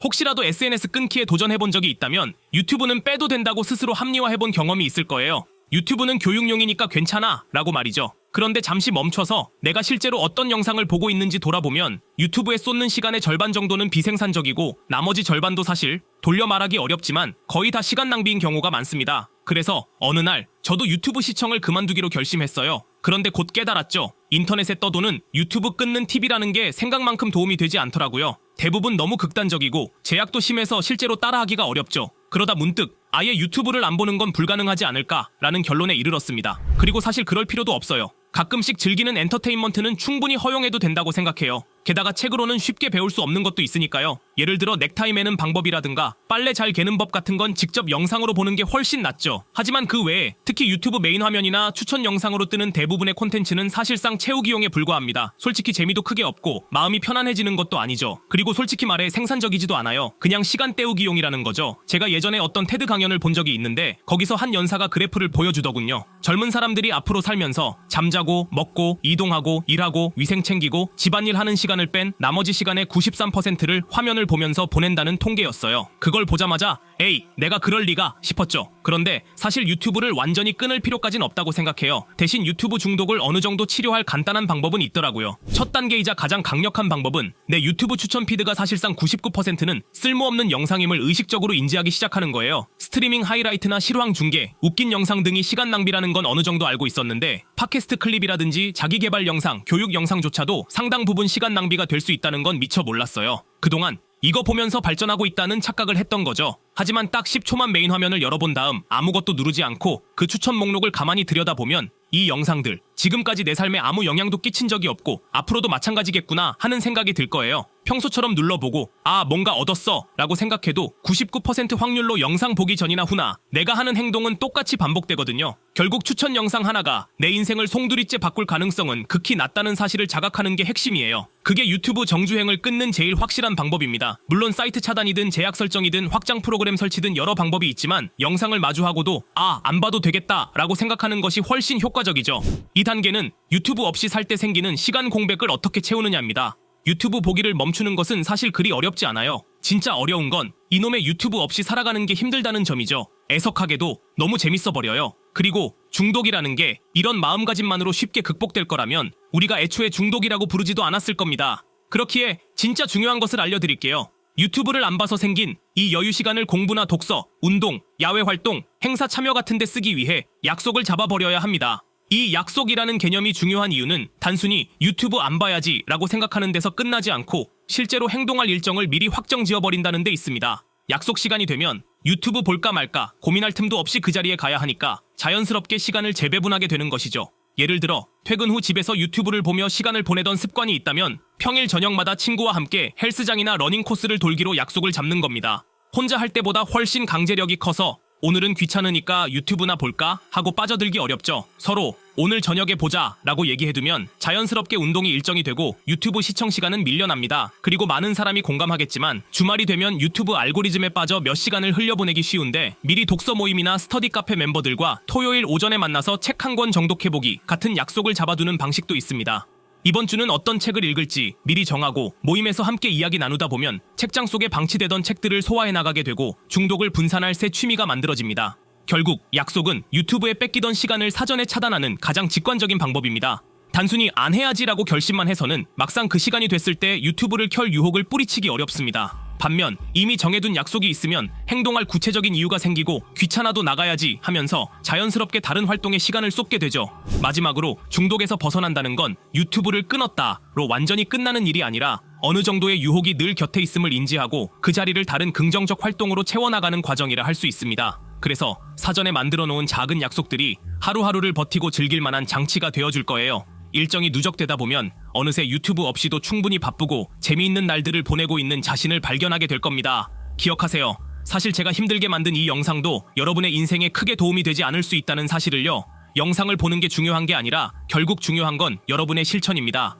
혹시라도 SNS 끊기에 도전해본 적이 있다면 유튜브는 빼도 된다고 스스로 합리화해본 경험이 있을 거예요. 유튜브는 교육용이니까 괜찮아 라고 말이죠. 그런데 잠시 멈춰서 내가 실제로 어떤 영상을 보고 있는지 돌아보면 유튜브에 쏟는 시간의 절반 정도는 비생산적이고 나머지 절반도 사실 돌려 말하기 어렵지만 거의 다 시간 낭비인 경우가 많습니다. 그래서 어느 날 저도 유튜브 시청을 그만두기로 결심했어요. 그런데 곧 깨달았죠. 인터넷에 떠도는 유튜브 끊는 팁이라는 게 생각만큼 도움이 되지 않더라고요. 대부분 너무 극단적이고 제약도 심해서 실제로 따라하기가 어렵죠. 그러다 문득 아예 유튜브를 안 보는 건 불가능하지 않을까라는 결론에 이르렀습니다. 그리고 사실 그럴 필요도 없어요. 가끔씩 즐기는 엔터테인먼트는 충분히 허용해도 된다고 생각해요. 게다가 책으로는 쉽게 배울 수 없는 것도 있으니까요. 예를 들어 넥타이 매는 방법이라든가 빨래 잘 개는 법 같은 건 직접 영상으로 보는 게 훨씬 낫죠. 하지만 그 외에 특히 유튜브 메인 화면이나 추천 영상으로 뜨는 대부분의 콘텐츠는 사실상 채우기용에 불과합니다. 솔직히 재미도 크게 없고 마음이 편안해지는 것도 아니죠. 그리고 솔직히 말해 생산적이지도 않아요. 그냥 시간 때우기용이라는 거죠. 제가 예전에 어떤 테드 강연을 본 적이 있는데 거기서 한 연사가 그래프를 보여주더군요. 젊은 사람들이 앞으로 살면서 잠자고 먹고 이동하고 일하고 위생 챙기고 집안일 하는 시간을 뺀 나머지 시간의 93%를 화면을 보면서 보낸다는 통계였어요. 그걸 보자마자 에이 내가 그럴 리가 싶었죠. 그런데 사실 유튜브를 완전히 끊을 필요까진 없다고 생각해요. 대신 유튜브 중독을 어느 정도 치료할 간단한 방법은 있더라고요. 첫 단계이자 가장 강력한 방법은 내 유튜브 추천 피드가 사실상 99%는 쓸모없는 영상임을 의식적으로 인지하기 시작하는 거예요. 스트리밍 하이라이트나 실황 중계, 웃긴 영상 등이 시간 낭비라는 건 어느 정도 알고 있었는데 팟캐스트 클립이라든지 자기개발 영상, 교육 영상조차도 상당 부분 시간 낭비가 될 수 있다는 건 미처 몰랐어요. 그동안 이거 보면서 발전하고 있다는 착각을 했던 거죠. 하지만 딱 10초만 메인 화면을 열어본 다음 아무것도 누르지 않고 그 추천 목록을 가만히 들여다보면 이 영상들 지금까지 내 삶에 아무 영향도 끼친 적이 없고 앞으로도 마찬가지겠구나 하는 생각이 들 거예요. 평소처럼 눌러보고 아 뭔가 얻었어 라고 생각해도 99% 확률로 영상 보기 전이나 후나 내가 하는 행동은 똑같이 반복되거든요. 결국 추천 영상 하나가 내 인생을 송두리째 바꿀 가능성은 극히 낮다는 사실을 자각하는 게 핵심이에요. 그게 유튜브 정주행을 끊는 제일 확실한 방법입니다. 물론 사이트 차단이든 제약 설정이든 확장 프로그램 설치든 여러 방법이 있지만 영상을 마주하고도 안 봐도 되겠다 라고 생각하는 것이 훨씬 효과적이죠. 이 단계는 유튜브 없이 살 때 생기는 시간 공백을 어떻게 채우느냐입니다. 유튜브 보기를 멈추는 것은 사실 그리 어렵지 않아요. 진짜 어려운 건 이놈의 유튜브 없이 살아가는 게 힘들다는 점이죠. 애석하게도 너무 재밌어 버려요. 그리고 중독이라는 게 이런 마음가짐만으로 쉽게 극복될 거라면 우리가 애초에 중독이라고 부르지도 않았을 겁니다. 그렇기에 진짜 중요한 것을 알려드릴게요. 유튜브를 안 봐서 생긴 이 여유 시간을 공부나 독서, 운동, 야외 활동, 행사 참여 같은 데 쓰기 위해 약속을 잡아버려야 합니다. 이 약속이라는 개념이 중요한 이유는 단순히 유튜브 안 봐야지 라고 생각하는 데서 끝나지 않고 실제로 행동할 일정을 미리 확정 지어버린다는 데 있습니다. 약속 시간이 되면 유튜브 볼까 말까 고민할 틈도 없이 그 자리에 가야 하니까 자연스럽게 시간을 재배분하게 되는 것이죠. 예를 들어 퇴근 후 집에서 유튜브를 보며 시간을 보내던 습관이 있다면 평일 저녁마다 친구와 함께 헬스장이나 러닝 코스를 돌기로 약속을 잡는 겁니다. 혼자 할 때보다 훨씬 강제력이 커서 오늘은 귀찮으니까 유튜브나 볼까? 하고 빠져들기 어렵죠. 서로 오늘 저녁에 보자 라고 얘기해두면 자연스럽게 운동이 일정이 되고 유튜브 시청 시간은 밀려납니다. 그리고 많은 사람이 공감하겠지만 주말이 되면 유튜브 알고리즘에 빠져 몇 시간을 흘려보내기 쉬운데 미리 독서 모임이나 스터디 카페 멤버들과 토요일 오전에 만나서 책 한 권 정독해보기 같은 약속을 잡아두는 방식도 있습니다. 이번 주는 어떤 책을 읽을지 미리 정하고 모임에서 함께 이야기 나누다 보면 책장 속에 방치되던 책들을 소화해 나가게 되고 중독을 분산할 새 취미가 만들어집니다. 결국 약속은 유튜브에 뺏기던 시간을 사전에 차단하는 가장 직관적인 방법입니다. 단순히 안 해야지라고 결심만 해서는 막상 그 시간이 됐을 때 유튜브를 켤 유혹을 뿌리치기 어렵습니다. 반면 이미 정해둔 약속이 있으면 행동할 구체적인 이유가 생기고 귀찮아도 나가야지 하면서 자연스럽게 다른 활동에 시간을 쏟게 되죠. 마지막으로 중독에서 벗어난다는 건 유튜브를 끊었다로 완전히 끝나는 일이 아니라 어느 정도의 유혹이 늘 곁에 있음을 인지하고 그 자리를 다른 긍정적 활동으로 채워나가는 과정이라 할 수 있습니다. 그래서 사전에 만들어 놓은 작은 약속들이 하루하루를 버티고 즐길 만한 장치가 되어줄 거예요. 일정이 누적되다 보면 어느새 유튜브 없이도 충분히 바쁘고 재미있는 날들을 보내고 있는 자신을 발견하게 될 겁니다. 기억하세요. 사실 제가 힘들게 만든 이 영상도 여러분의 인생에 크게 도움이 되지 않을 수 있다는 사실을요. 영상을 보는 게 중요한 게 아니라 결국 중요한 건 여러분의 실천입니다.